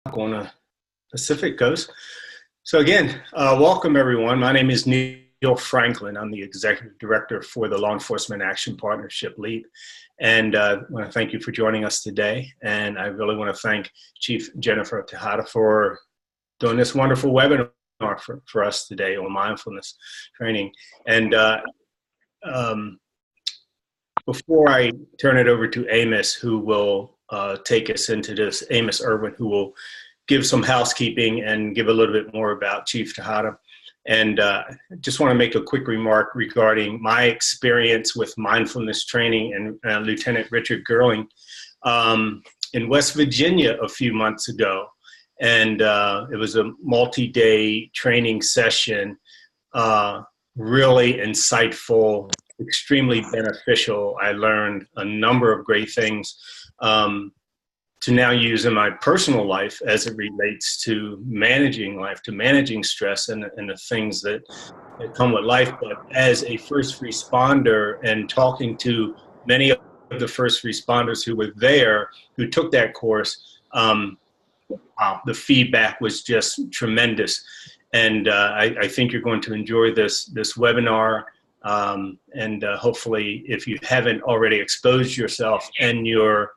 on the Pacific Coast. So again, welcome everyone. My name is Neil Franklin. I'm the Executive Director for the Law Enforcement Action Partnership, LEAP. And I want to thank you for joining us today. And I really want to thank Chief Jennifer Tejada for doing this wonderful webinar for us today on mindfulness training. And before I turn it over to Amos, who will take us into this, Amos Irwin, who will give some housekeeping and give a little bit more about Chief Tejada. And just want to make a quick remark regarding my experience with mindfulness training and Lieutenant Richard Gerling in West Virginia a few months ago. And it was a multi-day training session, really insightful, extremely beneficial. I learned a number of great things to now use in my personal life as it relates to managing life, to managing stress and the things that come with life. But as a first responder and talking to many of the first responders who were there, who took that course, the feedback was just tremendous. And I think you're going to enjoy this webinar. And hopefully, if you haven't already exposed yourself and your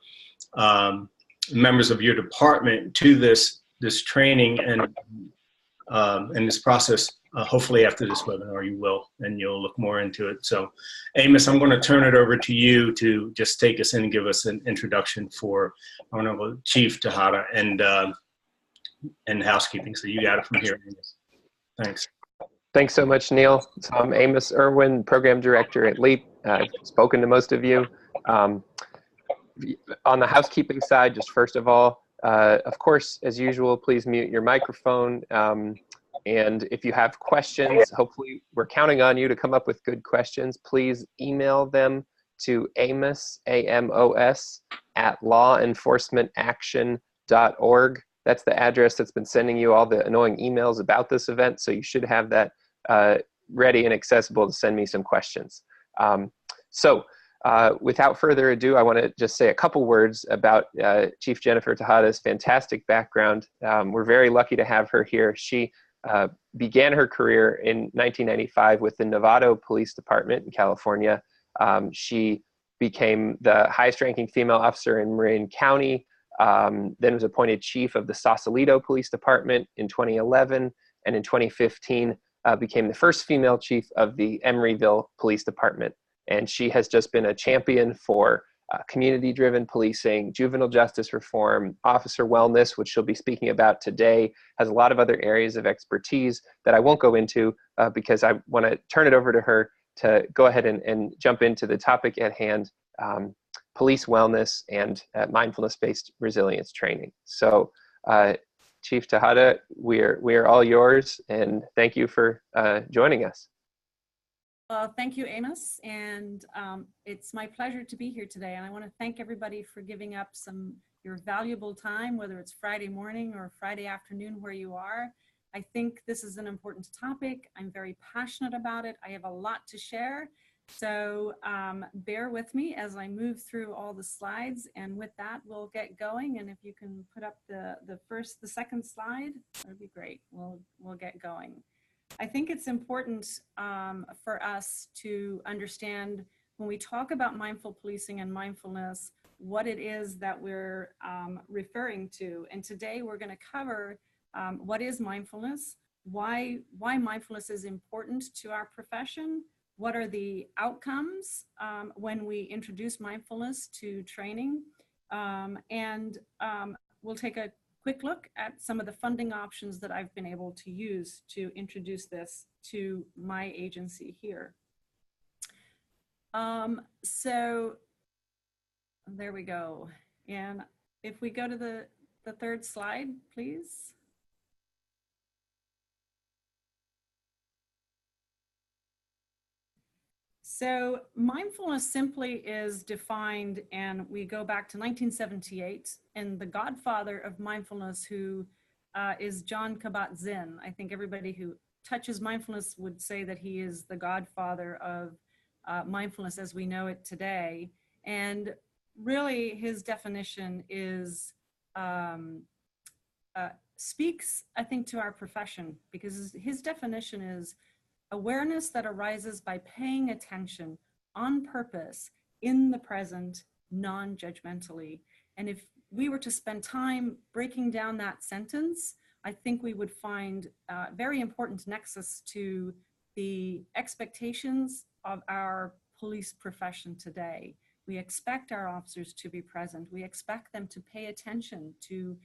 members of your department to this training and this process, hopefully after this webinar you will, and you'll look more into it. So Amos, I'm going to turn it over to you to just take us in and give us an introduction for Honorable Chief Tejada and housekeeping. So you got it from here, Amos. Thanks. Thanks so much, Neil. So I'm Amos Irwin, Program Director at LEAP. I've spoken to most of you. On the housekeeping side, just first of all, of course, as usual, please mute your microphone. And if you have questions, hopefully we're counting on you to come up with good questions. Please email them to Amos, A-M-O-S, @lawenforcementaction.org. That's the address that's been sending you all the annoying emails about this event. So you should have that ready and accessible to send me some questions. Without further ado, I want to just say a couple words about Chief Jennifer Tejada's fantastic background. We're very lucky to have her here. She began her career in 1995 with the Novato Police Department in California. She became the highest ranking female officer in Marin County, then was appointed chief of the Sausalito Police Department in 2011, and in 2015 became the first female chief of the Emeryville Police Department. And she has just been a champion for community-driven policing, juvenile justice reform, officer wellness, which she'll be speaking about today, has a lot of other areas of expertise that I won't go into because I want to turn it over to her to go ahead and jump into the topic at hand, police wellness and mindfulness-based resilience training. So Chief Tejada, we're all yours, and thank you for joining us. Well, thank you, Amos, and it's my pleasure to be here today. And I want to thank everybody for giving up your valuable time, whether it's Friday morning or Friday afternoon where you are. I think this is an important topic. I'm very passionate about it. I have a lot to share. So bear with me as I move through all the slides, and with that, we'll get going. And if you can put up the second slide, that'd be great. We'll get going. I think it's important for us to understand when we talk about mindful policing and mindfulness, what it is that we're referring to. And today we're going to cover what is mindfulness, why mindfulness is important to our profession, what are the outcomes when we introduce mindfulness to training, and we'll take a quick look at some of the funding options that I've been able to use to introduce this to my agency here. So there we go. And if we go to the third slide, please. So mindfulness simply is defined, and we go back to 1978, and the godfather of mindfulness, who is Jon Kabat-Zinn. I think everybody who touches mindfulness would say that he is the godfather of mindfulness as we know it today. And really his definition is speaks, I think, to our profession, because his definition is awareness that arises by paying attention on purpose in the present, non-judgmentally. And if we were to spend time breaking down that sentence, I think we would find a very important nexus to the expectations of our police profession today. We expect our officers to be present. We expect them to pay attention, to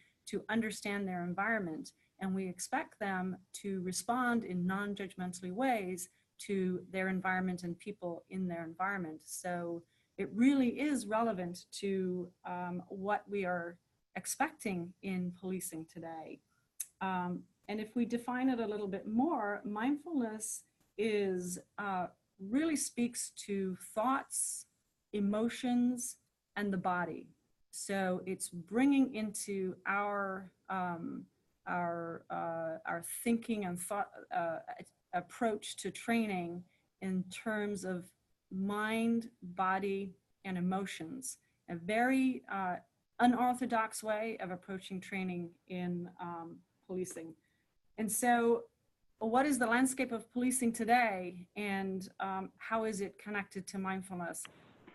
understand their environment, and we expect them to respond in non-judgmentally ways to their environment and people in their environment. So it really is relevant to what we are expecting in policing today. And if we define it a little bit more, mindfulness is really speaks to thoughts, emotions, and the body. So it's bringing into our thinking and thought approach to training in terms of mind, body, and emotions. A very unorthodox way of approaching training in policing. And so what is the landscape of policing today, and how is it connected to mindfulness?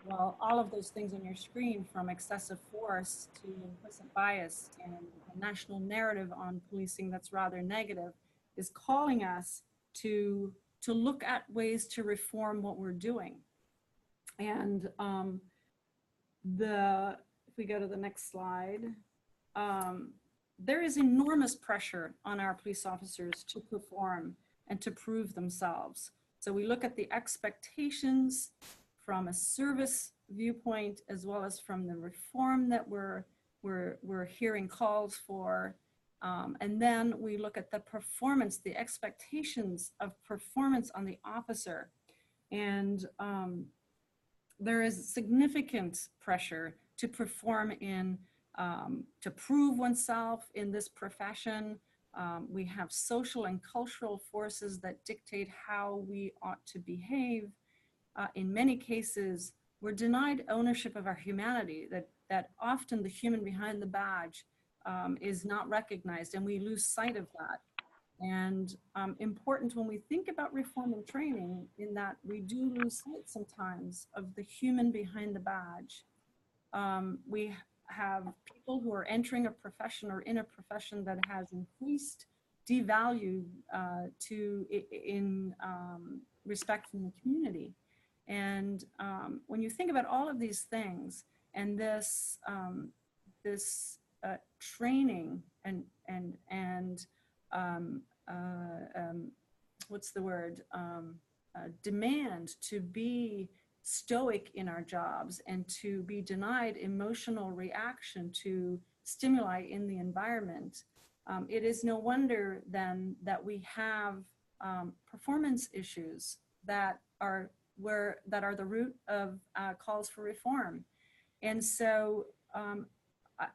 Well, all of those things on your screen, from excessive force to implicit bias and a national narrative on policing that's rather negative, is calling us to look at ways to reform what we're doing. And if we go to the next slide, there is enormous pressure on our police officers to perform and to prove themselves. So we look at the expectations from a service viewpoint, as well as from the reform that we're hearing calls for. And then we look at the performance, the expectations of performance on the officer. And there is significant pressure to perform in, to prove oneself in this profession. We have social and cultural forces that dictate how we ought to behave. In many cases, we're denied ownership of our humanity, that often the human behind the badge is not recognized, and we lose sight of that. And important when we think about reform and training, in that we do lose sight sometimes of the human behind the badge. We have people who are entering a profession or in a profession that has increased devalue in respect from the community. And when you think about all of these things, and this training and what's the word, demand to be stoic in our jobs and to be denied emotional reaction to stimuli in the environment, it is no wonder then that we have performance issues that are the root of calls for reform. And so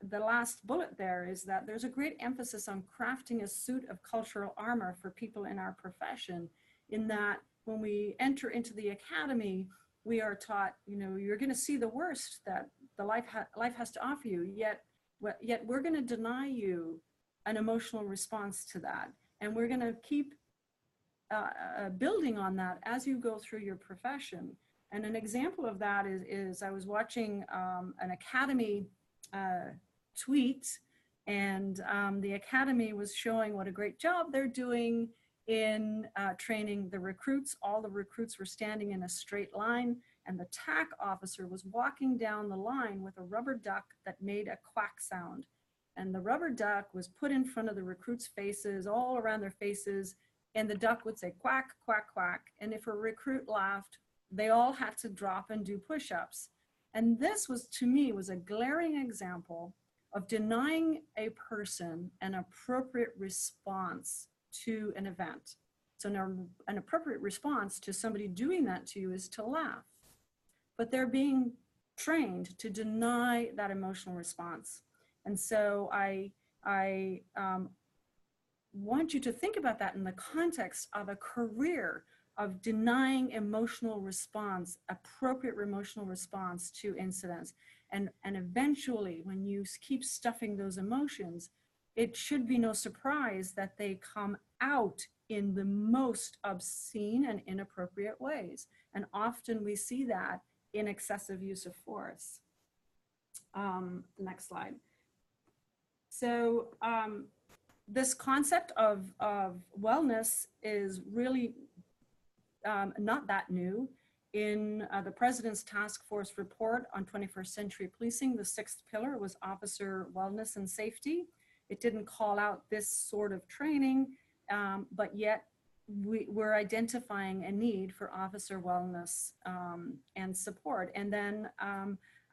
the last bullet there is that there's a great emphasis on crafting a suit of cultural armor for people in our profession, in that when we enter into the academy, we are taught, you know, you're going to see the worst that the life has to offer you, yet we're going to deny you an emotional response to that. And we're going to keep building on that as you go through your profession. And an example of that is I was watching an academy tweet, and the academy was showing what a great job they're doing in training the recruits. All the recruits were standing in a straight line, and the TAC officer was walking down the line with a rubber duck that made a quack sound. And the rubber duck was put in front of the recruits' faces, all around their faces, and the duck would say quack, quack, quack. And if a recruit laughed, they all had to drop and do push-ups. And this was, to me, was a glaring example of denying a person an appropriate response to an event. So now an appropriate response to somebody doing that to you is to laugh, but they're being trained to deny that emotional response. And so I want you to think about that in the context of a career of denying emotional response, appropriate emotional response to incidents. And eventually, when you keep stuffing those emotions, it should be no surprise that they come out in the most obscene and inappropriate ways. And often we see that in excessive use of force. Next slide. So this concept of wellness is really not that new. In the President's Task Force report on 21st century policing, the sixth pillar was officer wellness and safety. It didn't call out this sort of training, but yet we're identifying a need for officer wellness and support. And then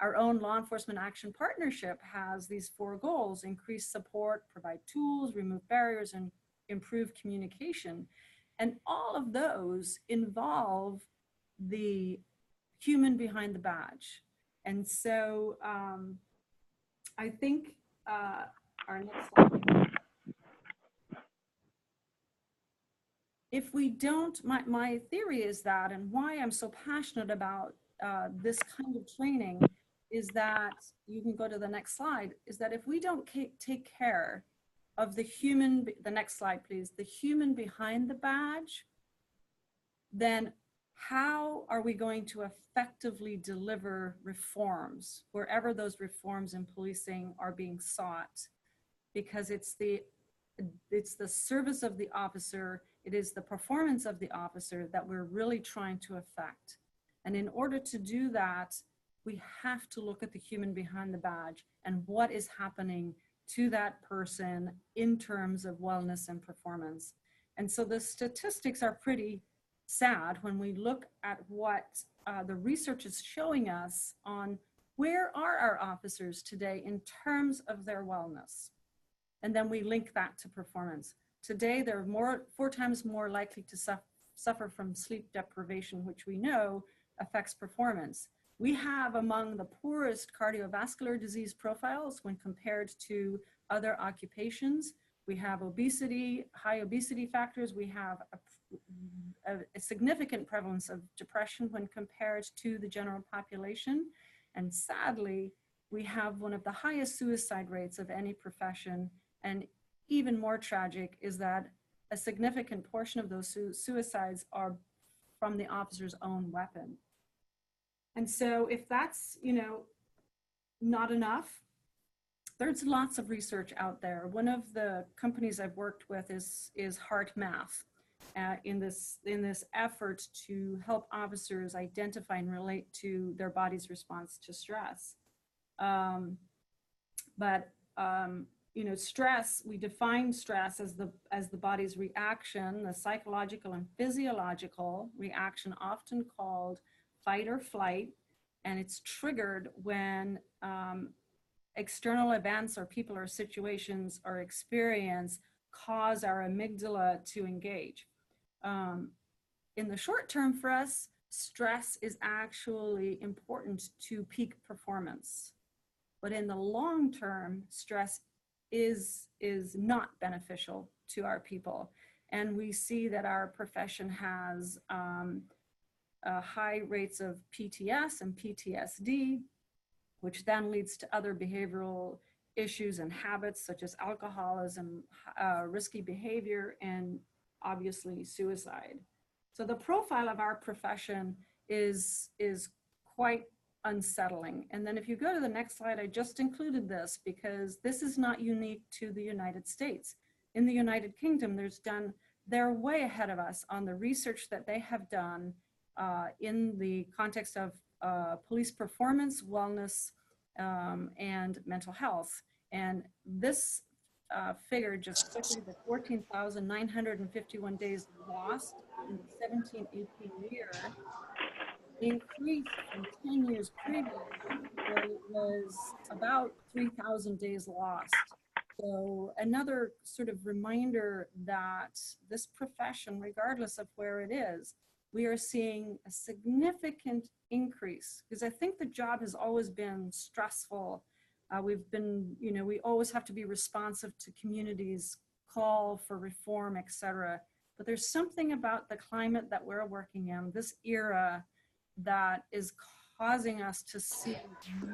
our own Law Enforcement Action Partnership has these 4 goals: increase support, provide tools, remove barriers, and improve communication. And all of those involve the human behind the badge. And so I think our next slide. If we don't, my theory is that, and why I'm so passionate about this kind of training is that, you can go to the next slide, is that if we don't take care of the human, the next slide please, the human behind the badge, then how are we going to effectively deliver reforms wherever those reforms in policing are being sought? Because it's the service of the officer, it is the performance of the officer that we're really trying to affect. And in order to do that, we have to look at the human behind the badge and what is happening to that person in terms of wellness and performance. And so the statistics are pretty sad when we look at what the research is showing us on where are our officers today in terms of their wellness. And then we link that to performance. Today, they're 4 times more likely to suffer from sleep deprivation, which we know affects performance. We have among the poorest cardiovascular disease profiles when compared to other occupations. We have obesity, high obesity factors. We have a significant prevalence of depression when compared to the general population. And sadly, we have one of the highest suicide rates of any profession. And even more tragic is that a significant portion of those suicides are from the officer's own weapon. And so if that's, not enough, there's lots of research out there. One of the companies I've worked with is HeartMath in this effort to help officers identify and relate to their body's response to stress. Stress, we define stress as the body's reaction, the psychological and physiological reaction, often called fight or flight, and it's triggered when external events or people or situations or experience cause our amygdala to engage. In the short term for us, stress is actually important to peak performance. But in the long term, stress is not beneficial to our people. And we see that our profession has high rates of PTS and PTSD, which then leads to other behavioral issues and habits such as alcoholism, risky behavior, and obviously suicide. So the profile of our profession is quite unsettling. And then if you go to the next slide, I just included this because this is not unique to the United States. In the United Kingdom, they're way ahead of us on the research that they have done in the context of police performance, wellness, and mental health. And this figure just quickly, the 14,951 days lost in the 17-18 year increased from 10 years previous, where it was about 3,000 days lost. So another sort of reminder that this profession, regardless of where it is, we are seeing a significant increase because I think the job has always been stressful. We've been, we always have to be responsive to communities' call for reform, et cetera. But there's something about the climate that we're working in, this era, that is causing us to see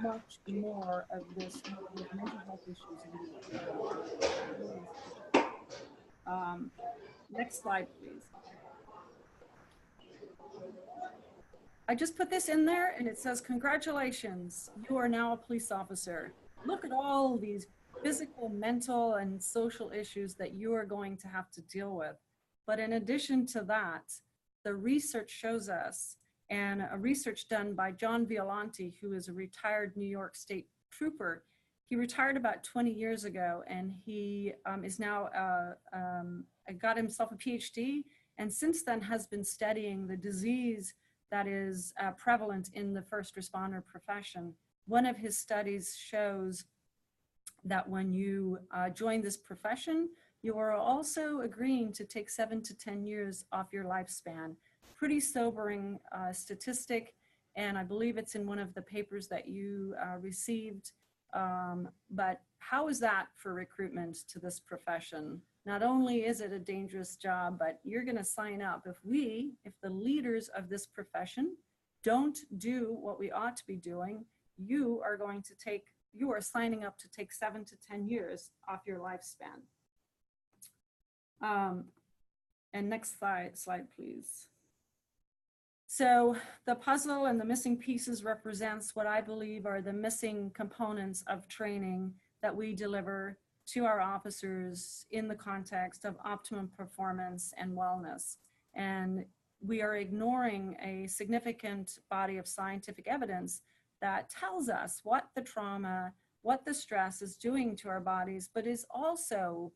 much more of these mental health issues in the next slide, please. I just put this in there and it says, congratulations, you are now a police officer. Look at all these physical, mental, and social issues that you are going to have to deal with. But in addition to that, the research shows us, and a research done by John Violante, who is a retired New York State trooper. He retired about 20 years ago, and he is now got himself a PhD, and since then has been studying the disease that is prevalent in the first responder profession. One of his studies shows that when you join this profession, you are also agreeing to take 7 to 10 years off your lifespan. Pretty sobering statistic, and I believe it's in one of the papers that you received. But how is that for recruitment to this profession? Not only is it a dangerous job, but you're going to sign up. If the leaders of this profession don't do what we ought to be doing, you are signing up to take 7 to 10 years off your lifespan. And next slide, please. So the puzzle and the missing pieces represents what I believe are the missing components of training that we deliver to our officers in the context of optimum performance and wellness. And we are ignoring a significant body of scientific evidence that tells us what the trauma, what the stress is doing to our bodies, but is also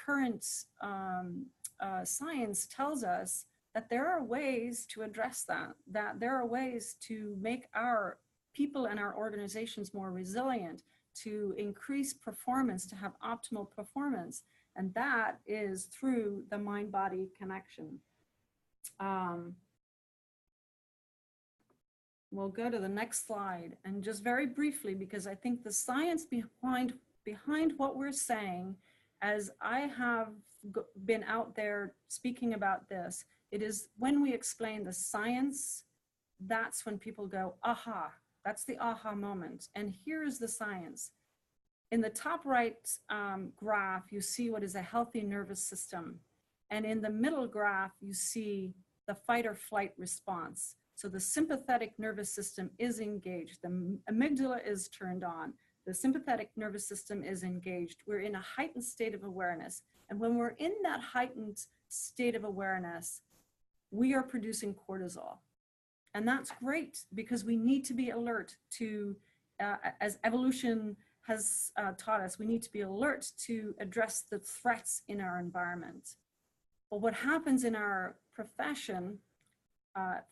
current science tells us that there are ways to address that there are ways to make our people and our organizations more resilient, to increase performance, to have optimal performance. And that is through the mind-body connection. We'll go to the next slide, and just very briefly, because I think the science behind what we're saying, as I have been out there speaking about this, it is when we explain the science, that's when people go, aha, that's the aha moment. And here is the science. In the top right graph, you see what is a healthy nervous system. And in the middle graph, you see the fight or flight response. So the sympathetic nervous system is engaged. The amygdala is turned on. The sympathetic nervous system is engaged. We're in a heightened state of awareness. And when we're in that heightened state of awareness, we are producing cortisol. And that's great because we need to be alert to, as evolution has taught us, we need to be alert to address the threats in our environment. But what happens in our profession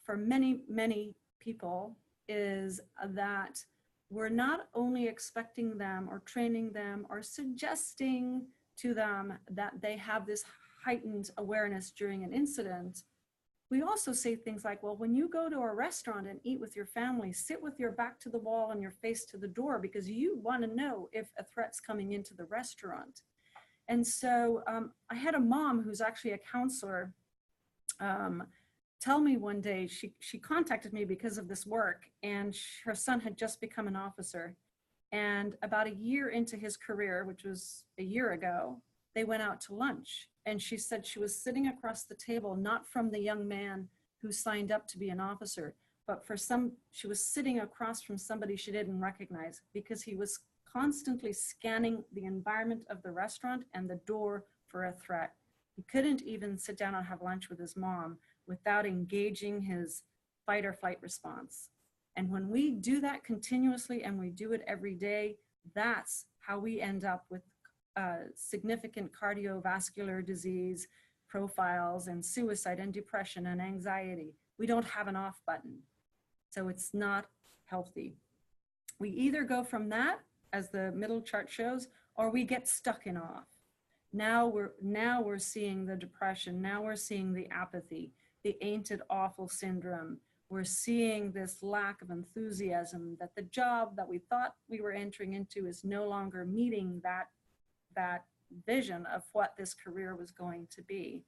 for many, many people is that we're not only expecting them or training them or suggesting to them that they have this heightened awareness during an incident. We also say things like, well, when you go to a restaurant and eat with your family, sit with your back to the wall and your face to the door because you want to know if a threat's coming into the restaurant. And so I had a mom who's actually a counselor tell me one day, she contacted me because of this work, and her son had just become an officer. And about a year into his career, which was a year ago, they went out to lunch. And she said she was sitting across the table, not from the young man who signed up to be an officer, but she was sitting across from somebody she didn't recognize because he was constantly scanning the environment of the restaurant and the door for a threat. He couldn't even sit down and have lunch with his mom without engaging his fight or flight response. And when we do that continuously and we do it every day, that's how we end up with significant cardiovascular disease profiles and suicide and depression and anxiety. We don't have an off button. So it's not healthy. We either go from that, as the middle chart shows, or we get stuck in off. Now we're seeing the depression. Now we're seeing the apathy, the ain't it awful syndrome. We're seeing this lack of enthusiasm, that the job that we thought we were entering into is no longer meeting that vision of what this career was going to be.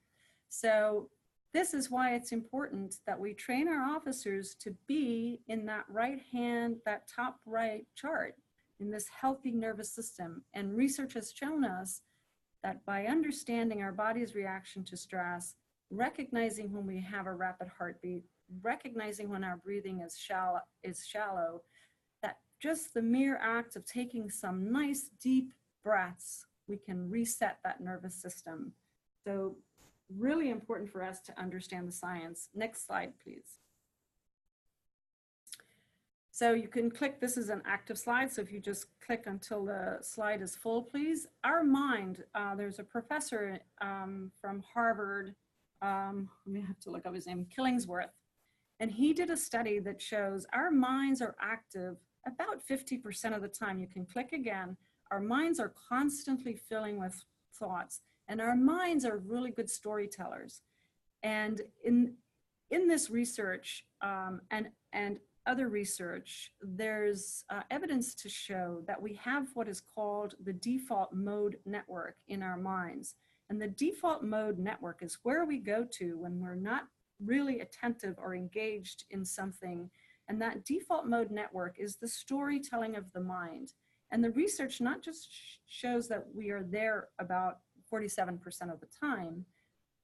So this is why it's important that we train our officers to be in that right hand, that top right chart, in this healthy nervous system. And research has shown us that by understanding our body's reaction to stress, recognizing when we have a rapid heartbeat, recognizing when our breathing is shallow, that just the mere act of taking some nice deep breaths, we can reset that nervous system. So really important for us to understand the science. Next slide, please. So you can click, this is an active slide, so if you just click until the slide is full, please. Our mind, there's a professor from Harvard, let me have to look up his name, Killingsworth, and he did a study that shows our minds are active about 50% of the time. You can click again. Our minds are constantly filling with thoughts, and our minds are really good storytellers. And in this research and other research, there's evidence to show that we have what is called the default mode network in our minds. And the default mode network is where we go to when we're not really attentive or engaged in something. And that default mode network is the storytelling of the mind. And the research not just shows that we are there about 47% of the time,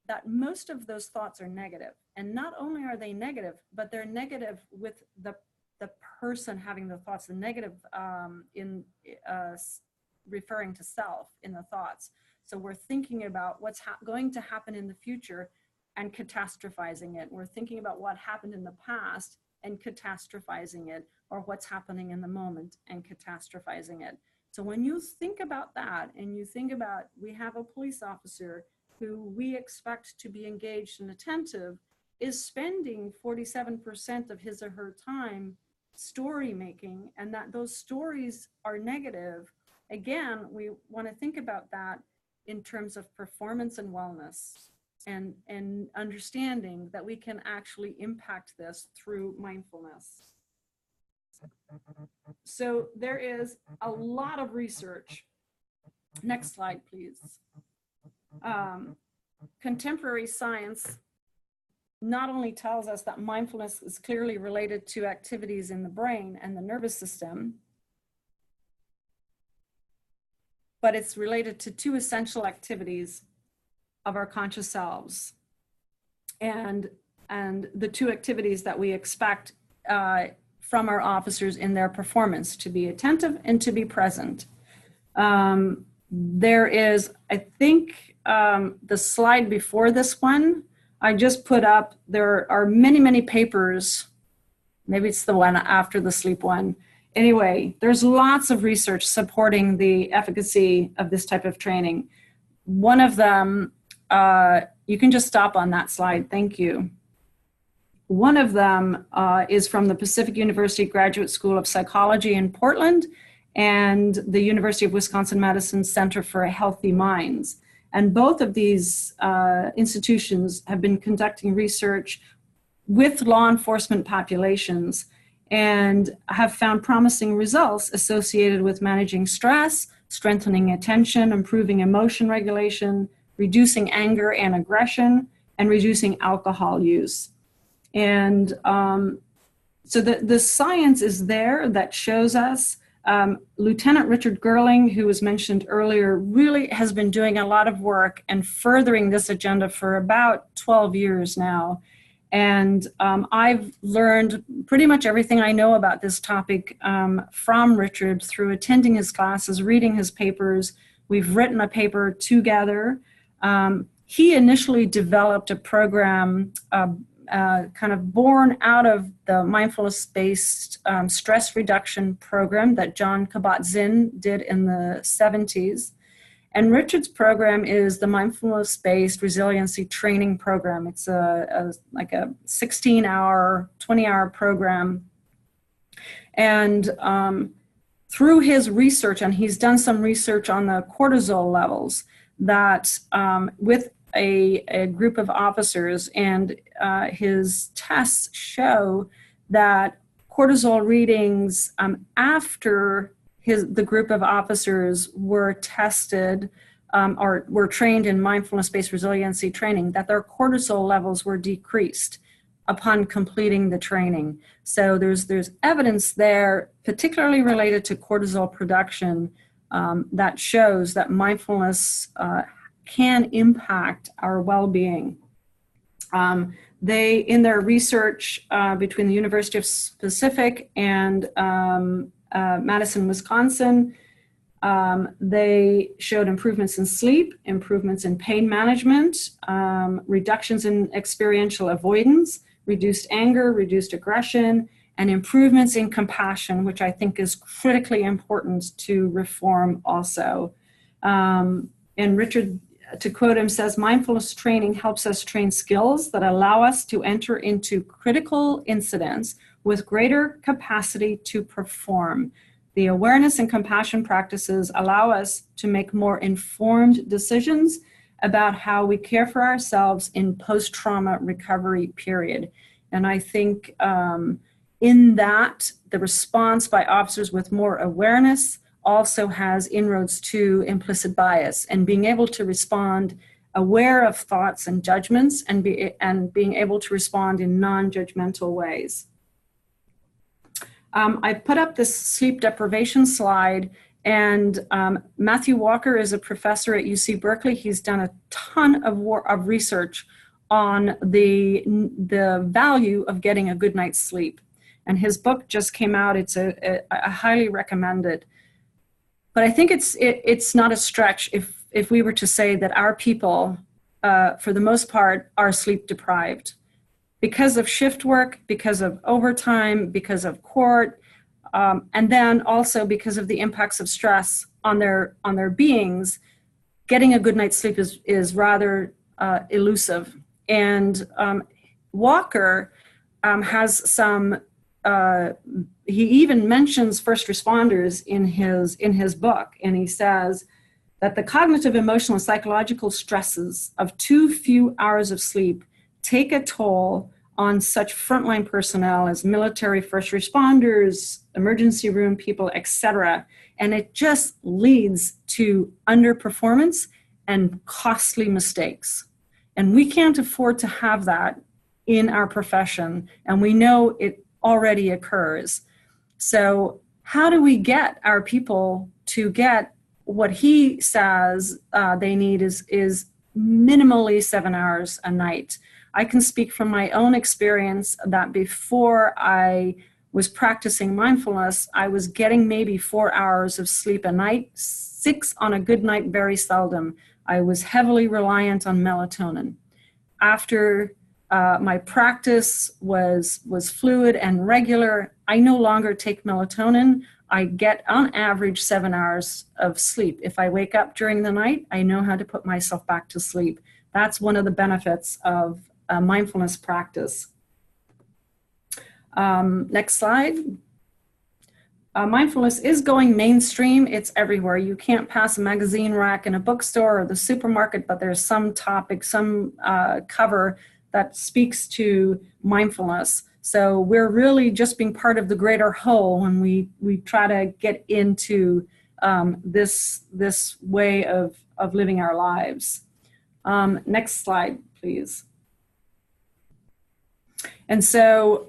that most of those thoughts are negative. And not only are they negative, but they're negative with the person having the thoughts, the negative referring to self in the thoughts. So we're thinking about what's going to happen in the future and catastrophizing it. We're thinking about what happened in the past and catastrophizing it, or what's happening in the moment and catastrophizing it. So when you think about that, and you think about, we have a police officer who we expect to be engaged and attentive, is spending 47% of his or her time story making, and that those stories are negative. Again, we want to think about that in terms of performance and wellness, and understanding that we can actually impact this through mindfulness. So there is a lot of research. Next slide, please. Contemporary science not only tells us that mindfulness is clearly related to activities in the brain and the nervous system, but it's related to two essential activities of our conscious selves, and the two activities that we expect from our officers in their performance: to be attentive and to be present. There is, I think, the slide before this one, I just put up, there are many, many papers. Maybe it's the one after the sleep one. Anyway, there's lots of research supporting the efficacy of this type of training. One of them, you can just stop on that slide, thank you. One of them is from the Pacific University Graduate School of Psychology in Portland and the University of Wisconsin-Madison Center for Healthy Minds. And both of these institutions have been conducting research with law enforcement populations and have found promising results associated with managing stress, strengthening attention, improving emotion regulation, reducing anger and aggression, and reducing alcohol use. And so the science is there that shows us. Lieutenant Richard Girling, who was mentioned earlier, really has been doing a lot of work and furthering this agenda for about 12 years now. And I've learned pretty much everything I know about this topic from Richard through attending his classes, reading his papers. We've written a paper together. He initially developed a program kind of born out of the mindfulness-based stress reduction program that John Kabat-Zinn did in the 70s. And Richard's program is the Mindfulness-Based Resiliency Training program. It's like a 16-hour, 20-hour program. And through his research, and he's done some research on the cortisol levels, that with a group of officers, and his tests show that cortisol readings after the group of officers were tested or were trained in mindfulness-based resiliency training, that their cortisol levels were decreased upon completing the training. So there's evidence there, particularly related to cortisol production, that shows that mindfulness can impact our well-being. They, in their research between the University of Pacific and Madison, Wisconsin, they showed improvements in sleep, improvements in pain management, reductions in experiential avoidance, reduced anger, reduced aggression, and improvements in compassion, which I think is critically important to reform also. And Richard, to quote him, says, mindfulness training helps us train skills that allow us to enter into critical incidents with greater capacity to perform. The awareness and compassion practices allow us to make more informed decisions about how we care for ourselves in post-trauma recovery period. And I think in that, the response by officers with more awareness also has inroads to implicit bias and being able to respond aware of thoughts and judgments and being able to respond in non-judgmental ways. I put up this sleep deprivation slide, and Matthew Walker is a professor at UC Berkeley. He's done a ton of research on the value of getting a good night's sleep. And his book just came out. It's I highly recommend it. But I think it's not a stretch if we were to say that our people, for the most part, are sleep deprived. Because of shift work, because of overtime, because of court, and then also because of the impacts of stress on their beings, getting a good night's sleep is rather elusive. And Walker has some. He even mentions first responders in his book, and he says that the cognitive, emotional, and psychological stresses of too few hours of sleep take a toll on such frontline personnel as military, first responders, emergency room people, etc. And it just leads to underperformance and costly mistakes. And we can't afford to have that in our profession, and we know it already occurs. So how do we get our people to get what he says they need is minimally 7 hours a night? I can speak from my own experience that before I was practicing mindfulness, I was getting maybe 4 hours of sleep a night, 6 on a good night, very seldom. I was heavily reliant on melatonin. After my practice was fluid and regular, I no longer take melatonin. I get on average 7 hours of sleep. If I wake up during the night, I know how to put myself back to sleep. That's one of the benefits of mindfulness practice. Next slide. Mindfulness is going mainstream. It's everywhere. You can't pass a magazine rack in a bookstore or the supermarket, but there's some topic, some cover that speaks to mindfulness. So we're really just being part of the greater whole when we try to get into this way of living our lives. Next slide, please. And so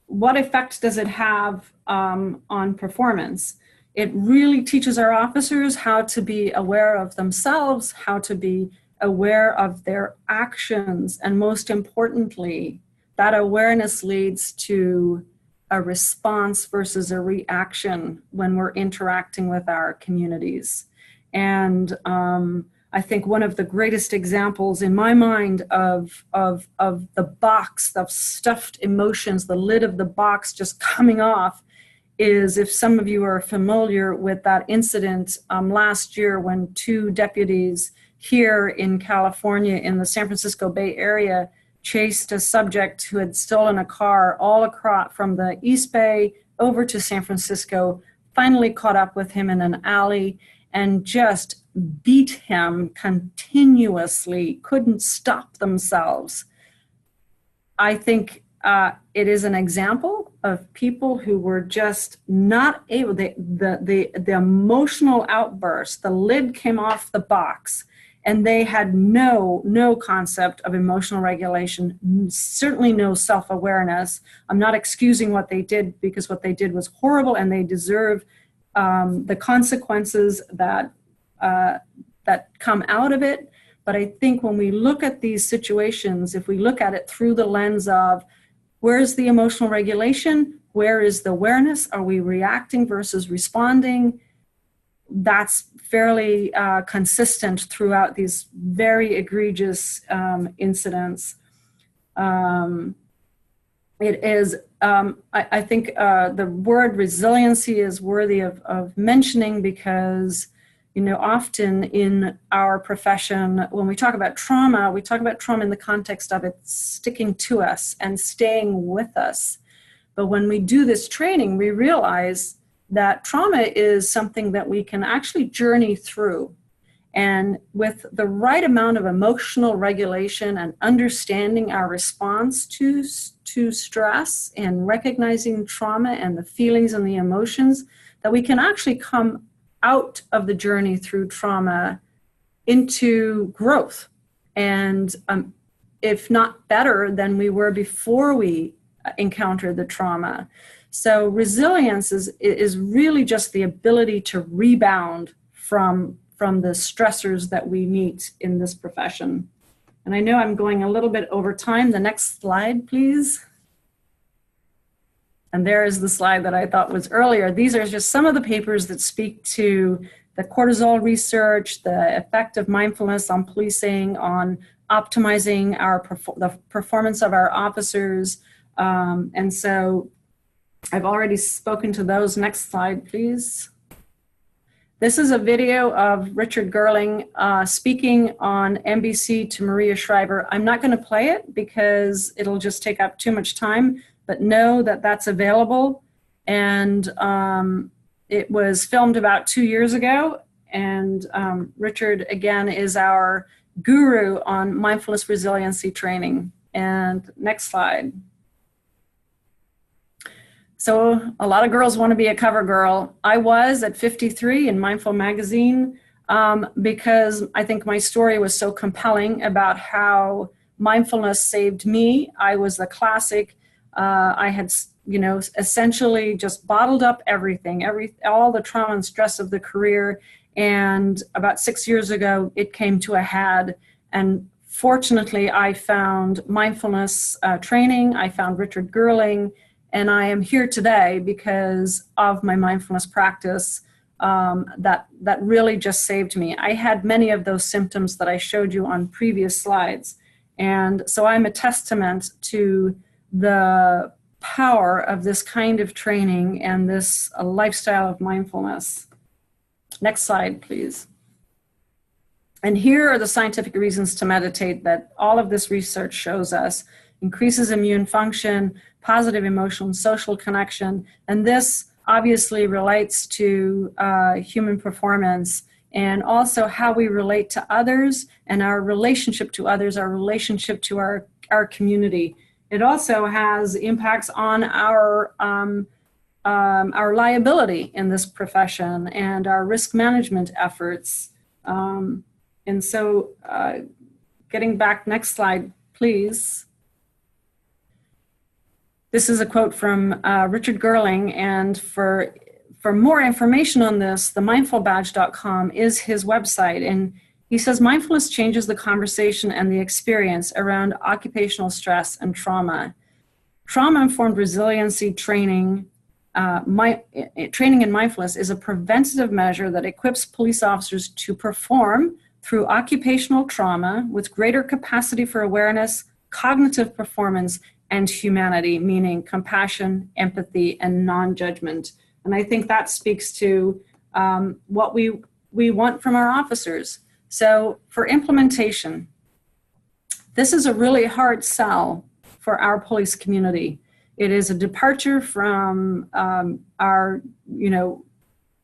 what effect does it have on performance? It really teaches our officers how to be aware of themselves, how to be aware of their actions, and most importantly, that awareness leads to a response versus a reaction when we're interacting with our communities. And I think one of the greatest examples in my mind of the box of stuffed emotions, the lid of the box just coming off, is if some of you are familiar with that incident last year when 2 deputies here in California in the San Francisco Bay Area chased a subject who had stolen a car all across from the East Bay over to San Francisco, finally caught up with him in an alley and just beat him continuously, couldn't stop themselves. I think it is an example of people who were just not able, the emotional outburst, the lid came off the box, and they had no concept of emotional regulation, certainly no self-awareness. I'm not excusing what they did, because what they did was horrible, and they deserve the consequences that come out of it. But I think when we look at these situations, if we look at it through the lens of where's the emotional regulation, where is the awareness, are we reacting versus responding, that's fairly consistent throughout these very egregious incidents. It is, I think the word resiliency is worthy of mentioning, because often in our profession, when we talk about trauma in the context of it sticking to us and staying with us. But when we do this training, we realize that trauma is something that we can actually journey through. And with the right amount of emotional regulation and understanding our response to stress and recognizing trauma and the feelings and the emotions, that we can actually come out of the journey through trauma into growth, and if not better than we were before we encountered the trauma. So resilience is really just the ability to rebound from the stressors that we meet in this profession. And I know I'm going a little bit over time. The next slide, please. And there is the slide that I thought was earlier. These are just some of the papers that speak to the cortisol research, the effect of mindfulness on policing, on optimizing the performance of our officers. And so I've already spoken to those. Next slide, please. This is a video of Richard Gerling speaking on NBC to Maria Shriver. I'm not going to play it because it'll just take up too much time, but know that that's available. And it was filmed about 2 years ago. And Richard, again, is our guru on mindfulness resiliency training. And next slide. So a lot of girls want to be a cover girl. I was at 53 in Mindful Magazine because I think my story was so compelling about how mindfulness saved me. I was the classic. I had, essentially just bottled up everything, all the trauma and stress of the career. And about 6 years ago, it came to a head. And fortunately, I found mindfulness training. I found Richard Gerling. And I am here today because of my mindfulness practice that really just saved me. I had many of those symptoms that I showed you on previous slides. And so I'm a testament to the power of this kind of training and this lifestyle of mindfulness. Next slide, please. And here are the scientific reasons to meditate that all of this research shows us. Increases immune function, positive emotional and social connection, and this obviously relates to human performance and also how we relate to others and our relationship to others, our relationship to our community. It also has impacts on our liability in this profession and our risk management efforts. And so getting back, next slide, please. This is a quote from Richard Gerling, and for more information on this, the mindfulbadge.com is his website. And he says, mindfulness changes the conversation and the experience around occupational stress and trauma. Trauma-informed resiliency training, training in mindfulness is a preventative measure that equips police officers to perform through occupational trauma with greater capacity for awareness, cognitive performance, and humanity, meaning compassion, empathy, and non-judgment. And I think that speaks to what we want from our officers. So for implementation, this is a really hard sell for our police community. It is a departure from our,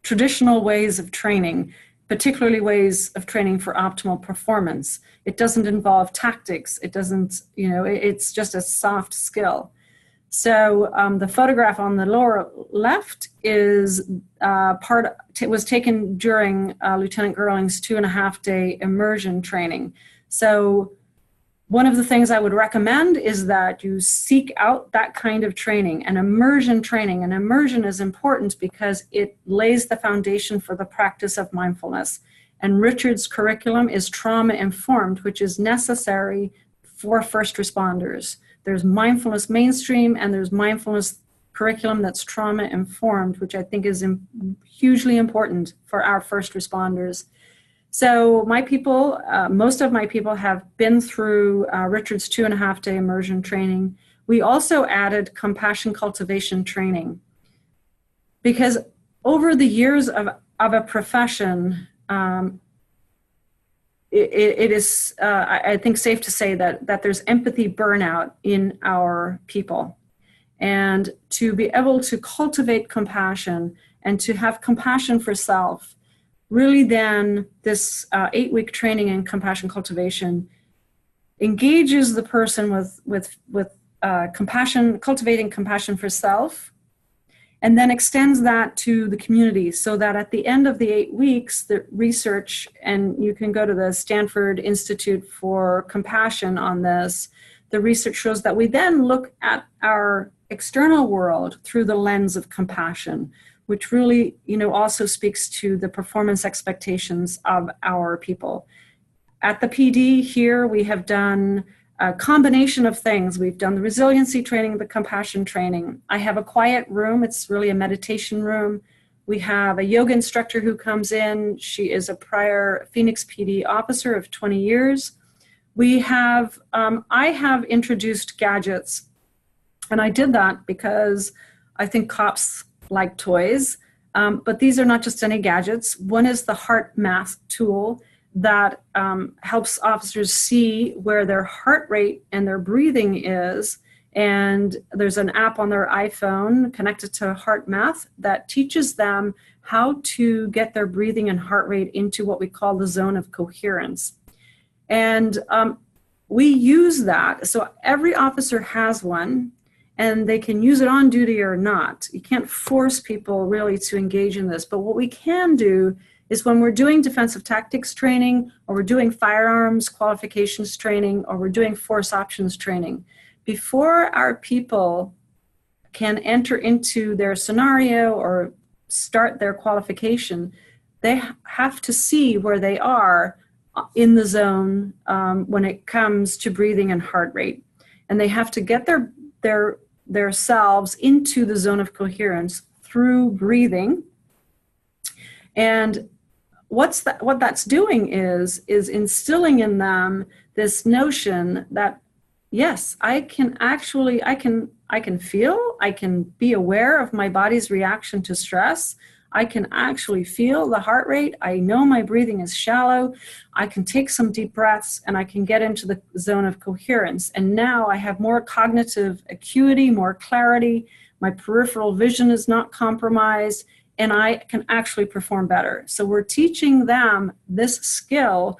traditional ways of training, particularly ways of training for optimal performance. It doesn't involve tactics. It doesn't, it's just a soft skill. So the photograph on the lower left is was taken during Lieutenant Girling's 2.5-day immersion training. So one of the things I would recommend is that you seek out that kind of training, an immersion training. And immersion is important because it lays the foundation for the practice of mindfulness. And Richard's curriculum is trauma-informed, which is necessary for first responders. There's mindfulness mainstream, and there's mindfulness curriculum that's trauma-informed, which I think is hugely important for our first responders. So my people, most of my people have been through Richard's 2.5-day immersion training. We also added compassion cultivation training because over the years of a profession, it is, I think, safe to say that there's empathy burnout in our people. And to be able to cultivate compassion and to have compassion for self, really then this 8-week training in compassion cultivation engages the person with compassion, cultivating compassion for self, and then extends that to the community so that at the end of the 8 weeks, the research, and you can go to the Stanford Institute for Compassion on this, the research shows that we then look at our external world through the lens of compassion, which really, also speaks to the performance expectations of our people. At the PD here, we have done a combination of things. We've done the resiliency training, the compassion training. I have a quiet room. It's really a meditation room. We have a yoga instructor who comes in. She is a prior Phoenix PD officer of 20 years. We have, I have introduced gadgets, and I did that because I think cops like toys, but these are not just any gadgets. One is the heart math tool that helps officers see where their heart rate and their breathing is. And there's an app on their iPhone connected to heart math that teaches them how to get their breathing and heart rate into what we call the zone of coherence. And we use that. So every officer has one, and they can use it on duty or not. You can't force people really to engage in this. But what we can do is when we're doing defensive tactics training, or we're doing firearms qualifications training, or we're doing force options training, before our people can enter into their scenario or start their qualification, they have to see where they are in the zone when it comes to breathing and heart rate. And they have to get their selves into the zone of coherence through breathing. And what that's doing is instilling in them this notion that, yes, I can feel, I can be aware of my body's reaction to stress. I can actually feel the heart rate. I know my breathing is shallow. I can take some deep breaths and I can get into the zone of coherence. And now I have more cognitive acuity, more clarity. My peripheral vision is not compromised, and I can actually perform better. So we're teaching them this skill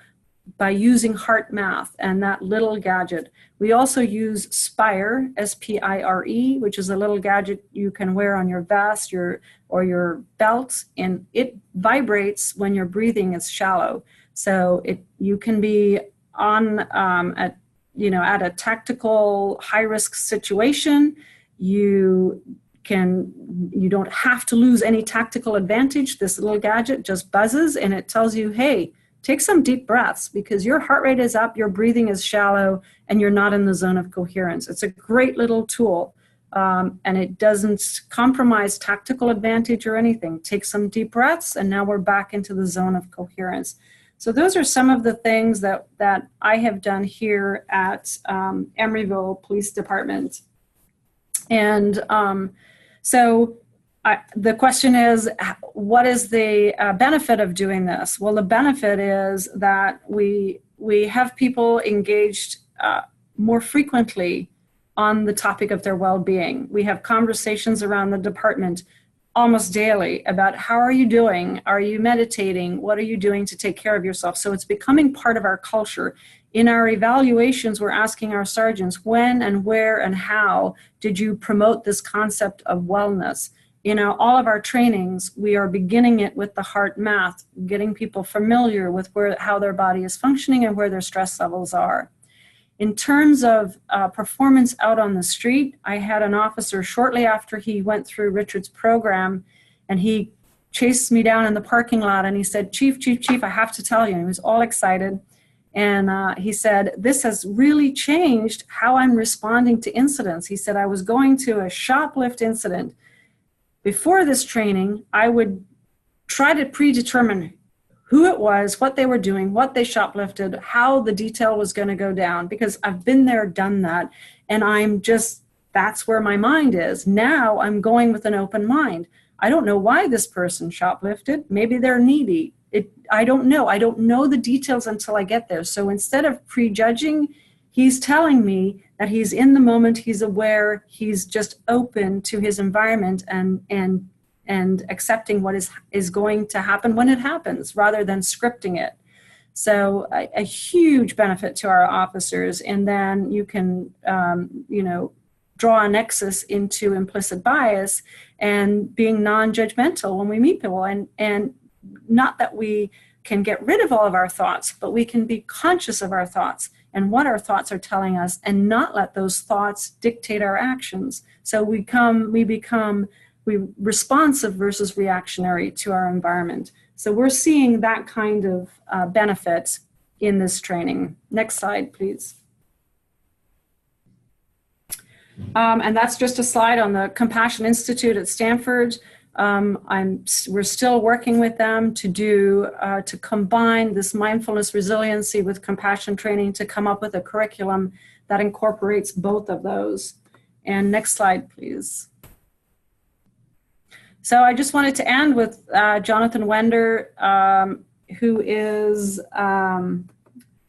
by using heart math and that little gadget. We also use Spire, S-P-I-R-E, which is a little gadget you can wear on your vest or your belt, and it vibrates when your breathing is shallow. So you can be on at a tactical high-risk situation. You don't have to lose any tactical advantage. This little gadget just buzzes and it tells you, hey, take some deep breaths because your heart rate is up, your breathing is shallow, and you're not in the zone of coherence. It's a great little tool, and it doesn't compromise tactical advantage or anything. Take some deep breaths, and now we're back into the zone of coherence. So those are some of the things that I have done here at Emeryville Police Department. And the question is, what is the benefit of doing this? Well, the benefit is that we have people engaged more frequently on the topic of their well-being. We have conversations around the department almost daily about how are you doing? Are you meditating? What are you doing to take care of yourself? So it's becoming part of our culture. In our evaluations, we're asking our sergeants, when and where and how did you promote this concept of wellness? In all of our trainings, we are beginning it with the heart math, getting people familiar with how their body is functioning and where their stress levels are. In terms of performance out on the street, I had an officer shortly after he went through Richard's program, and he chased me down in the parking lot and he said, Chief, I have to tell you. And he was all excited. And he said, this has really changed how I'm responding to incidents. He said, I was going to a shoplift incident. Before this training, I would try to predetermine who it was, what they were doing, what they shoplifted, how the detail was going to go down, because I've been there, done that. And that's where my mind is. Now I'm going with an open mind. I don't know why this person shoplifted. Maybe they're needy. I don't know. I don't know the details until I get there. So instead of prejudging, he's telling me that he's in the moment, he's aware, he's just open to his environment and accepting what is going to happen when it happens, rather than scripting it. So a huge benefit to our officers. And then you can, draw a nexus into implicit bias and being non-judgmental when we meet people. And not that we can get rid of all of our thoughts, but we can be conscious of our thoughts and what our thoughts are telling us, and not let those thoughts dictate our actions. So we become responsive versus reactionary to our environment. So we're seeing that kind of benefit in this training. Next slide, please. And that's just a slide on the Compassion Institute at Stanford. We're still working with them to combine this mindfulness resiliency with compassion training to come up with a curriculum that incorporates both of those. And next slide, please. So I just wanted to end with Jonathan Wender, who is,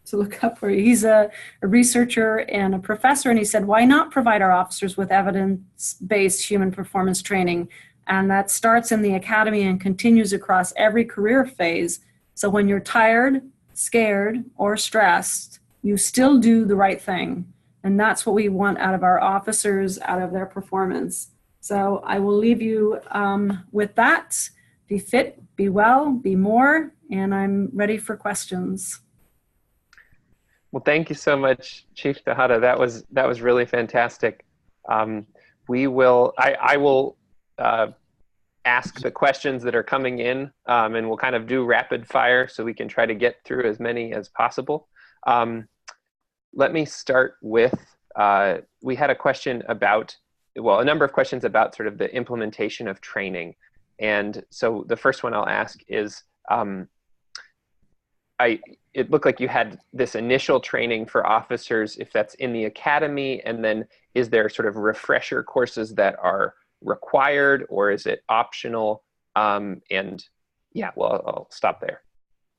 to look up for you. He's a researcher and a professor, and he said, why not provide our officers with evidence-based human performance training? And that starts in the academy and continues across every career phase. So when you're tired, scared, or stressed, you still do the right thing. And that's what we want out of our officers, out of their performance. So I will leave you with that. Be fit, be well, be more, and I'm ready for questions. Well, thank you so much, Chief Tejada. That was really fantastic. I will ask the questions that are coming in, and we'll kind of do rapid fire so we can try to get through as many as possible. Let me start with, we had a question about, well, a number of questions about sort of the implementation of training. And so the first one I'll ask is, it looked like you had this initial training for officers, if that's in the academy, and then is there sort of refresher courses that are required, or is it optional? And yeah, well, I'll stop there.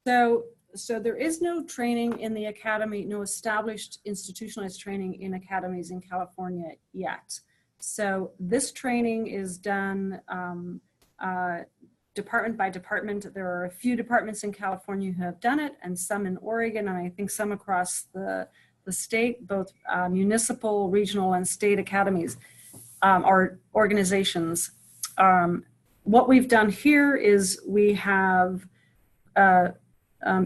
So there is no training in the academy, no established institutionalized training in academies in California yet. So this training is done department by department. There are a few departments in California who have done it, and some in Oregon, and I think some across the state, both municipal, regional, and state academies or organizations. What we've done here is we have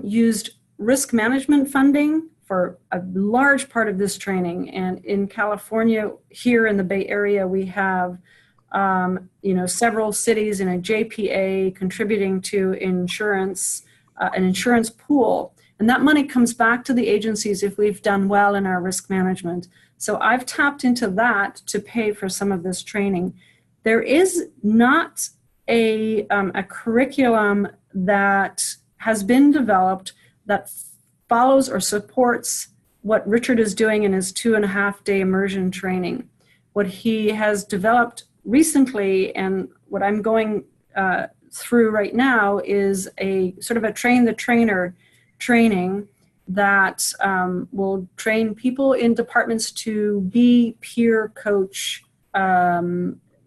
used risk management funding for a large part of this training. And in California, here in the Bay Area, we have several cities in a JPA contributing to insurance, an insurance pool. And that money comes back to the agencies if we've done well in our risk management. So I've tapped into that to pay for some of this training. There is not a curriculum that has been developed that follows or supports what Richard is doing in his 2.5-day immersion training. What he has developed recently, and what I'm going through right now, is a sort of a train the trainer training that will train people in departments to be peer coach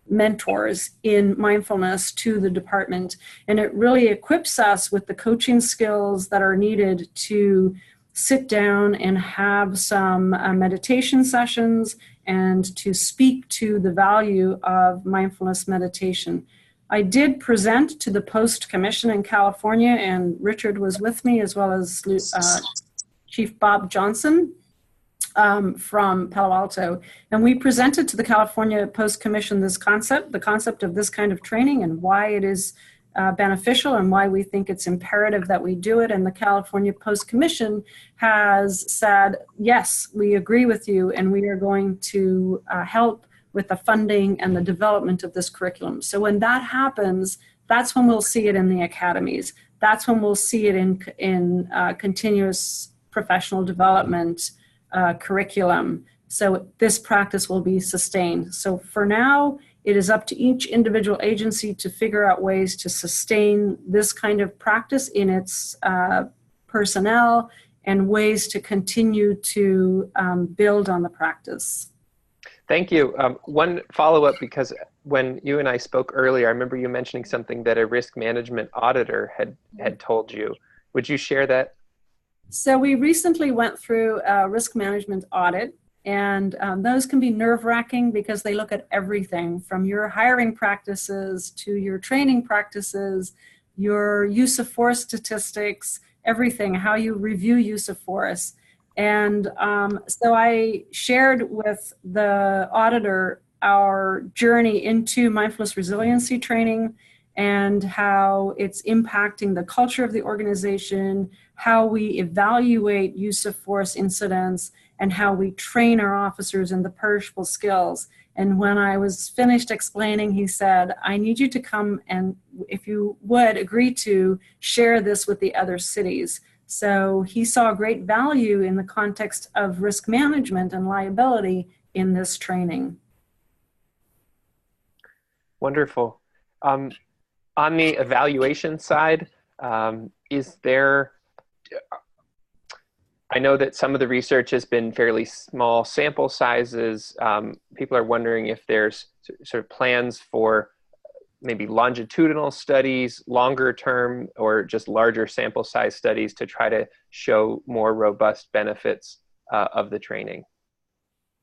mentors in mindfulness to the department. And it really equips us with the coaching skills that are needed to sit down and have some meditation sessions and to speak to the value of mindfulness meditation. I did present to the Post Commission in California, and Richard was with me, as well as Chief Bob Johnson from Palo Alto. And we presented to the California Post Commission this concept, the concept of this kind of training and why it is beneficial and why we think it's imperative that we do it. And the California Post Commission has said, yes, we agree with you, and we are going to help with the funding and the development of this curriculum. So when that happens, that's when we'll see it in the academies. That's when we'll see it in continuous professional development curriculum. So this practice will be sustained. So for now, it is up to each individual agency to figure out ways to sustain this kind of practice in its personnel and ways to continue to build on the practice. Thank you. One follow-up, because when you and I spoke earlier, I remember you mentioning something that a risk management auditor had told you. Would you share that? So we recently went through a risk management audit, and those can be nerve-wracking because they look at everything from your hiring practices to your training practices, your use of force statistics, everything, how you review use of force. And so I shared with the auditor our journey into mindfulness resiliency training and how it's impacting the culture of the organization, how we evaluate use of force incidents, and how we train our officers in the perishable skills. And when I was finished explaining, he said, I need you to come and, if you would, agree to share this with the other cities. So he saw great value in the context of risk management and liability in this training. Wonderful. On the evaluation side, is there, I know that some of the research has been fairly small sample sizes. People are wondering if there's sort of plans for maybe longitudinal studies, longer term, or just larger sample size studies to try to show more robust benefits of the training.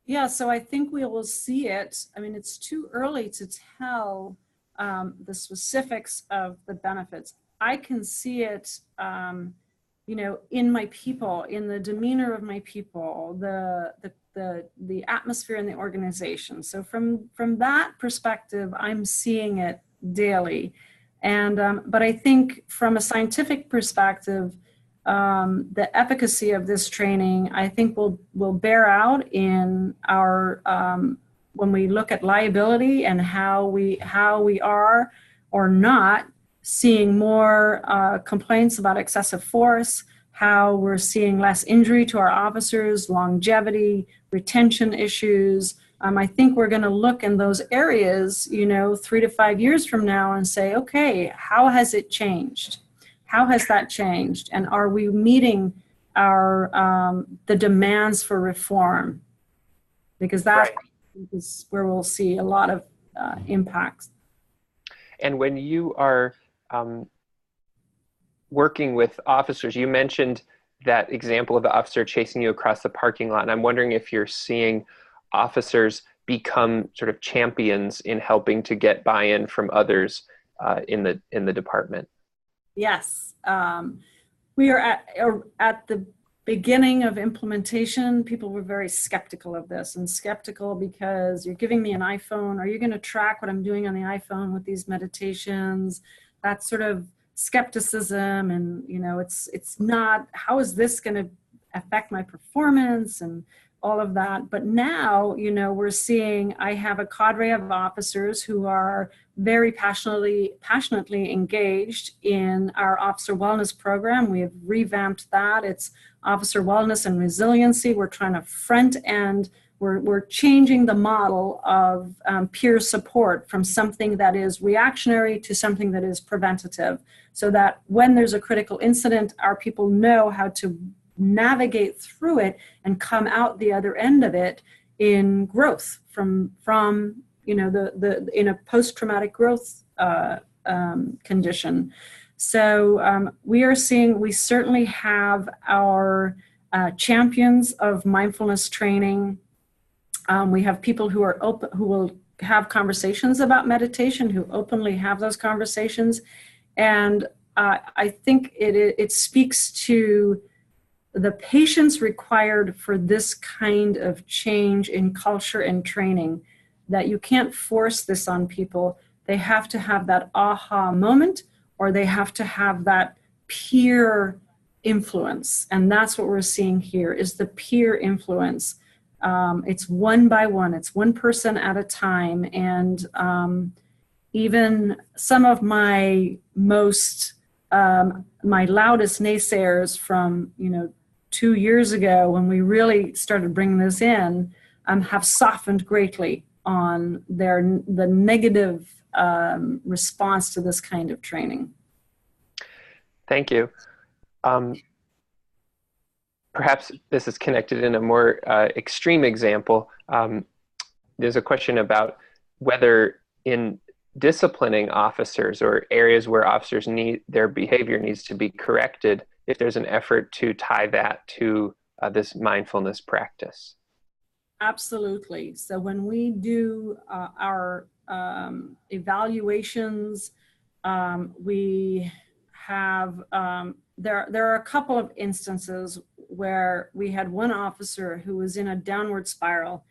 Yeah, so I think we will see it. I mean, it's too early to tell the specifics of the benefits. I can see it, you know, in my people, in the demeanor of my people, the atmosphere in the organization. So from that perspective, I'm seeing it daily. And but I think from a scientific perspective, the efficacy of this training, I think will bear out in our when we look at liability and how we are or not seeing more complaints about excessive force, how we're seeing less injury to our officers, longevity, retention issues. I think we're going to look in those areas, you know, 3 to 5 years from now and say, okay, how has it changed? How has that changed? And are we meeting our the demands for reform? Because that is where we'll see a lot of impacts. And when you are working with officers, you mentioned that example of the officer chasing you across the parking lot. And I'm wondering if you're seeing officers become sort of champions in helping to get buy-in from others in the department. Yes, we are at the beginning of implementation. People were very skeptical of this, and skeptical because you're giving me an iPhone. Are you going to track what I'm doing on the iPhone with these meditations? That sort of skepticism, and you know, it's not. How is this going to affect my performance and all of that? But now, you know, we're seeing, I have a cadre of officers who are very passionately engaged in our officer wellness program. We have revamped that. It's officer wellness and resiliency. We're trying to front end, we're changing the model of peer support from something that is reactionary to something that is preventative, so that when there's a critical incident, our people know how to navigate through it and come out the other end of it in growth from you know, the in a post-traumatic growth condition. So we are seeing, we certainly have our champions of mindfulness training. We have people who are open, who will have conversations about meditation, who openly have those conversations. And I think it speaks to the patience required for this kind of change in culture and training, that you can't force this on people. They have to have that aha moment, or they have to have that peer influence. And that's what we're seeing here, is the peer influence. It's one by one, it's one person at a time. And even some of my most, my loudest naysayers from, 2 years ago, when we really started bringing this in, have softened greatly on the negative response to this kind of training. Thank you. Perhaps this is connected in a more extreme example. There's a question about whether in disciplining officers, or areas where officers their behavior needs to be corrected, if there's an effort to tie that to this mindfulness practice. Absolutely. So when we do our evaluations, we have, there are a couple of instances where we had one officer who was in a downward spiral.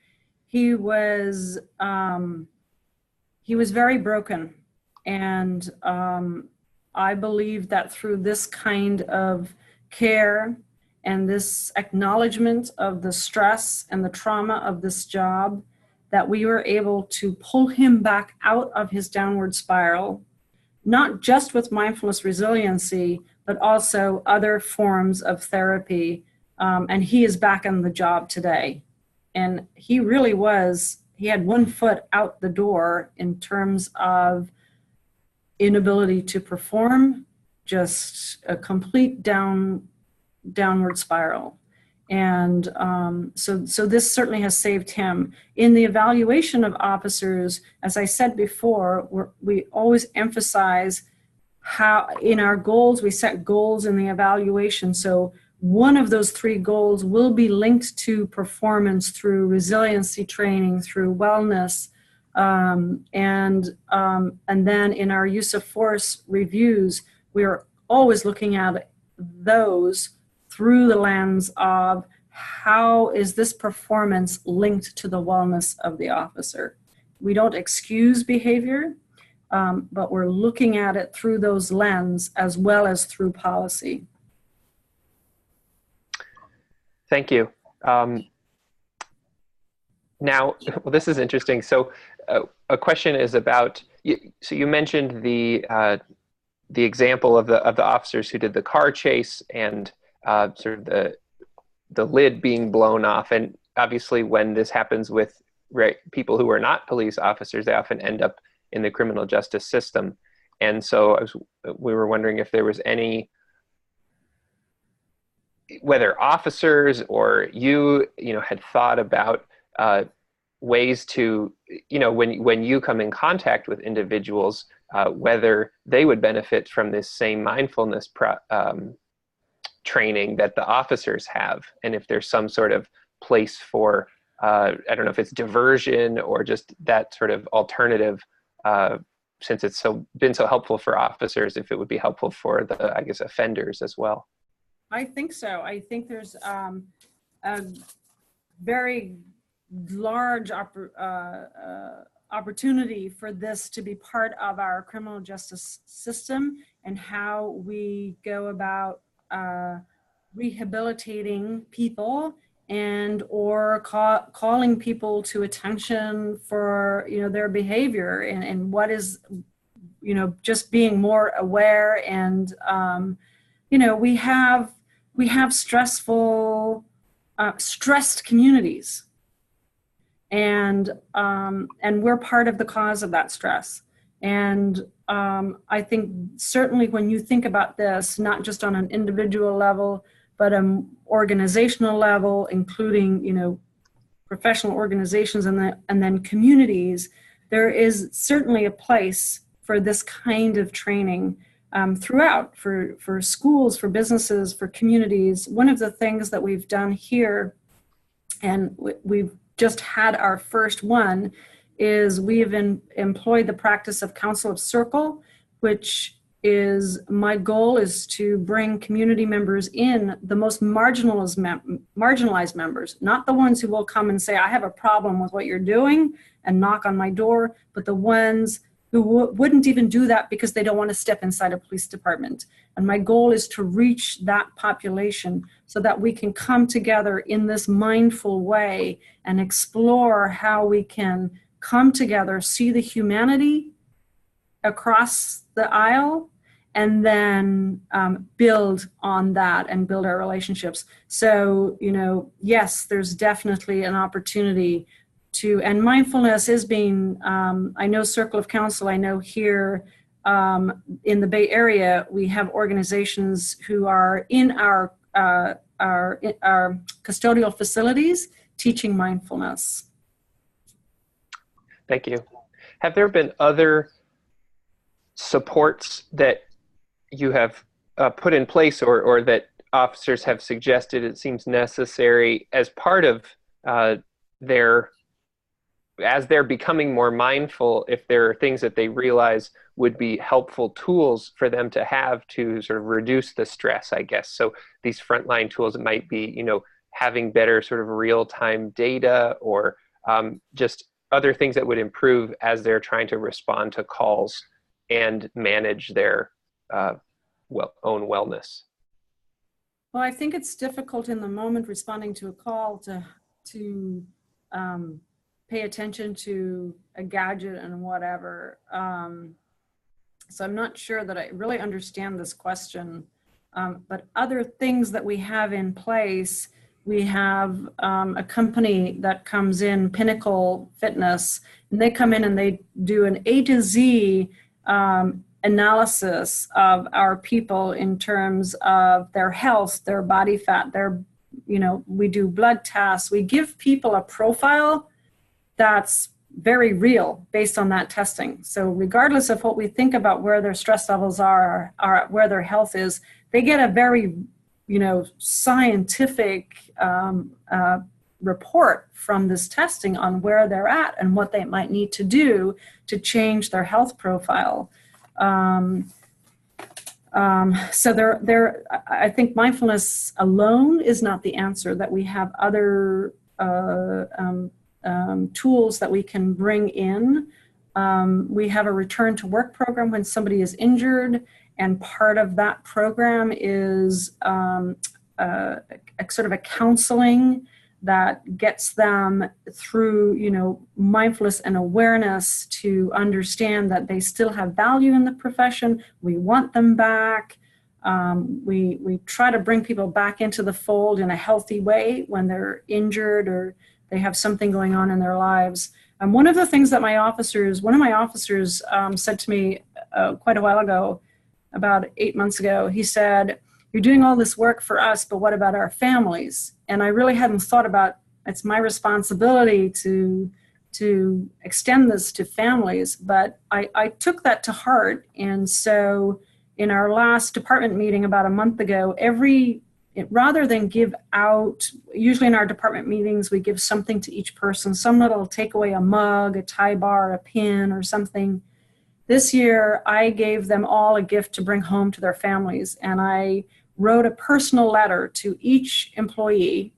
He was very broken. And I believe that through this kind of care and this acknowledgement of the stress and the trauma of this job, that we were able to pull him back out of his downward spiral, not just with mindfulness resiliency, but also other forms of therapy. And he is back on the job today. And he really he had one foot out the door in terms of inability to perform, just a complete downward spiral. And so this certainly has saved him. In the evaluation of officers, as I said before, we always emphasize how in our goals, we set goals in the evaluation. So one of those 3 goals will be linked to performance through resiliency training, through wellness, and then in our use of force reviews, we are always looking at those through the lens of how is this performance linked to the wellness of the officer. We don't excuse behavior, but we're looking at it through those lens as well as through policy. Thank you. Now, well, this is interesting. So a question is about, so you mentioned the example of the officers who did the car chase and sort of the lid being blown off. And obviously when this happens with people who are not police officers, they often end up in the criminal justice system. And so we were wondering if there was any, whether officers or you had thought about ways to, when you come in contact with individuals, whether they would benefit from this same mindfulness training that the officers have, and if there's some sort of place for, I don't know if it's diversion or just that sort of alternative, since it's been so helpful for officers, if it would be helpful for the, I guess, offenders as well. I think so. I think there's a very large opportunity for this to be part of our criminal justice system and how we go about rehabilitating people and or calling people to attention for their behavior and what is just being more aware. And we have stressed communities, and we're part of the cause of that stress. And I think certainly when you think about this, not just on an individual level, but an organizational level, including professional organizations and then communities, there is certainly a place for this kind of training throughout for schools, for businesses, for communities. One of the things that we've done here, and we've just had our first one, is we've employed the practice of Council of Circle, which is, my goal is to bring community members in, the most marginalized members, not the ones who will come and say, I have a problem with what you're doing and knock on my door, but the ones who wouldn't even do that because they don't want to step inside a police department. And my goal is to reach that population so that we can come together in this mindful way and explore how we can come together, see the humanity across the aisle, and then build on that and build our relationships. So, yes, there's definitely an opportunity to, and mindfulness is being, I know Circle of Counsel, I know here in the Bay Area, we have organizations who are in our custodial facilities teaching mindfulness. Thank you. Have there been other supports that you have put in place or that officers have suggested it seems necessary as part of as they're becoming more mindful, if there are things that they realize would be helpful tools for them to have to sort of reduce the stress, I guess? So these frontline tools might be, having better sort of real-time data, or just other things that would improve as they're trying to respond to calls and manage their own wellness. Well, I think it's difficult in the moment responding to a call to pay attention to a gadget and whatever. So I'm not sure that I really understand this question. But other things that we have in place, we have a company that comes in, Pinnacle Fitness, and they come in and they do an A to Z analysis of our people in terms of their health, their body fat, we do blood tests. We give people a profile that's very real based on that testing. So regardless of what we think about where their stress levels are where their health is, they get a very, scientific report from this testing on where they're at and what they might need to do to change their health profile. So I think mindfulness alone is not the answer, that we have other tools that we can bring in. We have a return to work program when somebody is injured, and part of that program is a sort of a counseling that gets them through, mindfulness and awareness to understand that they still have value in the profession. We want them back. We try to bring people back into the fold in a healthy way when they're injured or they have something going on in their lives. And one of the things that one of my officers said to me quite a while ago, about 8 months ago, he said, "You're doing all this work for us, but what about our families?" And I really hadn't thought about, it's my responsibility to extend this to families, but I took that to heart. And so in our last department meeting about a month ago, rather than give out, usually in our department meetings, we give something to each person, some little takeaway, a mug, a tie bar, a pin, or something. This year, I gave them all a gift to bring home to their families. And I wrote a personal letter to each employee's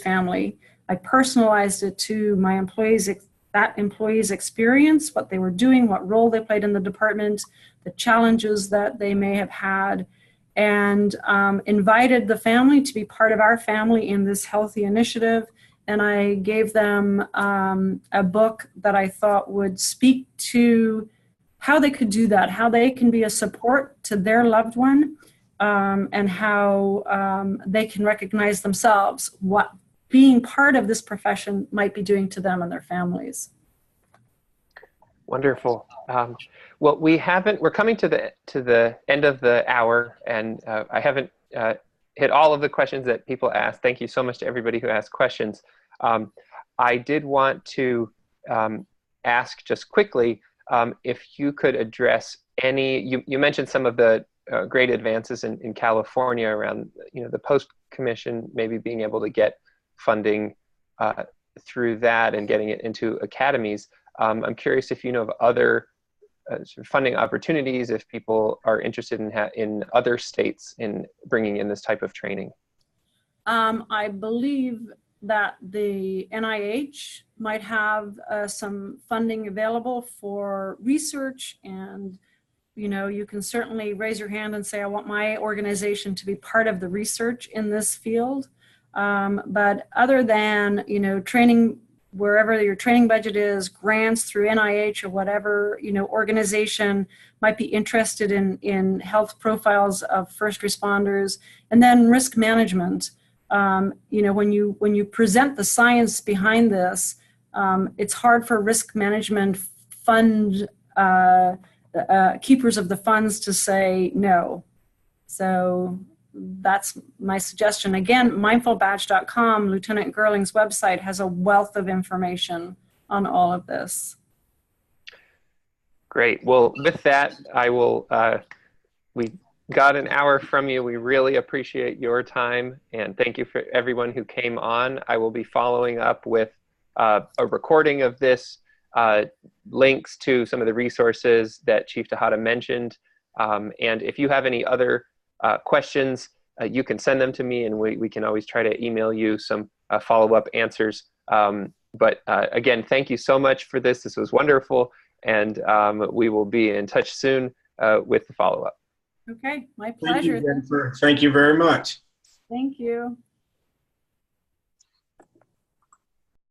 family. I personalized it to my employees, that employee's experience, what they were doing, what role they played in the department, the challenges that they may have had, and invited the family to be part of our family in this healthy initiative. And I gave them a book that I thought would speak to how they could do that, how they can be a support to their loved one, and how they can recognize themselves what being part of this profession might be doing to them and their families. Wonderful. Well, we're coming to the end of the hour, and I haven't hit all of the questions that people asked. Thank you so much to everybody who asked questions. I did want to ask just quickly if you could address You mentioned some of the great advances in California around, the Post Commission maybe being able to get funding through that and getting it into academies. I'm curious if you know of other sort of funding opportunities, if people are interested in other states in bringing in this type of training. I believe that the NIH might have some funding available for research, and you can certainly raise your hand and say, I want my organization to be part of the research in this field. But other than, training, wherever your training budget is, grants through NIH or whatever, organization might be interested in health profiles of first responders, and then risk management. When you present the science behind this, it's hard for risk management fund keepers of the funds to say no. So that's my suggestion. Again, mindfulbadge.com, Lieutenant Gerling's website, has a wealth of information on all of this. Great. Well, with that, I will, we got an hour from you. We really appreciate your time, and thank you for everyone who came on. I will be following up with a recording of this, links to some of the resources that Chief Tejada mentioned. And if you have any other questions, you can send them to me, and we can always try to email you some follow-up answers. But again, thank you so much for this. This was wonderful, and we will be in touch soon with the follow-up. Okay, my pleasure. Thank you, Jennifer. Thank you very much. Thank you.